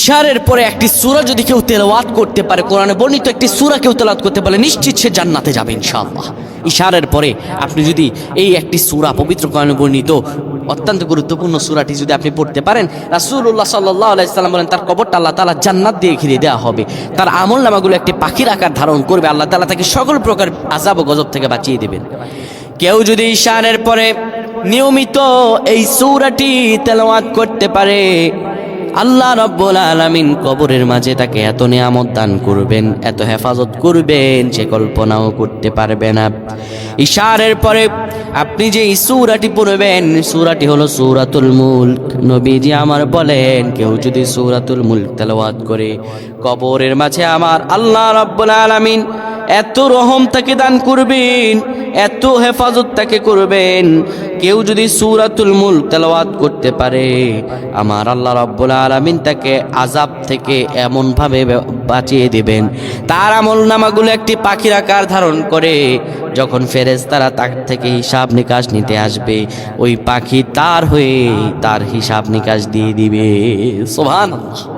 ইশারের পরে একটি সূরা যদি কেউ তেলাওয়াত করতে পারে, কোরআনে বর্ণিত একটি সূরা কেউ তেলাওয়াত করতে পারে, নিশ্চিত সে জান্নাতে যাবে ইনশাআল্লাহ। ইশারের পরে আপনি যদি এই একটি সূরা, পবিত্র কোরআনে বর্ণিত অত্যন্ত গুরুত্বপূর্ণ সূরাটি যদি আপনি পড়তে পারেন, রাসূলুল্লাহ সাল্লাল্লাহু আলাইহি সাল্লাম বলেন তার কবরটা আল্লাহ তাআলা জান্নাত দিয়ে ঘিরে দেওয়া হবে। তার আমল নামাগুলো একটি পাখির আকার ধারণ করবে, আল্লাহ তাআলা তাকে সকল প্রকার আযাব ও গজব থেকে বাঁচিয়ে দেবেন। কেউ যদি ইশারের পরে নিয়মিত এই সূরাটি তেলাওয়াত করতে পারে, আল্লাহ রাব্বুল আলামিন কবরের মাঝে তাকে এত নিয়ামত দান করবেন, এত হেফাজত করবেন, সে কল্পনাও করতে পারবে না। ইশারের পরে আপনি যে সূরাটি পড়বেন, সূরাটি হলো সূরাতুল মুলক। নবীজি আমার বলেন, কেউ যদি সূরাতুল মুলক তেলাওয়াত করে, কবরের মাঝে আমার আল্লাহ রাব্বুল আলামিন এত রহম তাকে দান করবেন, এত হেফাজত তাকে করবেন। কেউ যদি সূরাতুল মুলক তেলাওয়াত করতে পারে, আমার আল্লাহ রাব্বুল আলামিন তাকে আযাব থেকে এমন ভাবে বাঁচিয়ে দিবেন, তার আমল নামাগুলো একটি পাখির আকার ধারণ করে যখন ফেরেশতারা তার থেকে হিসাব নিকাশ নিতে আসবে, ওই পাখি তার হয়ে তার হিসাব নিকাশ দিয়ে দিবে। সুবহানাল্লাহ।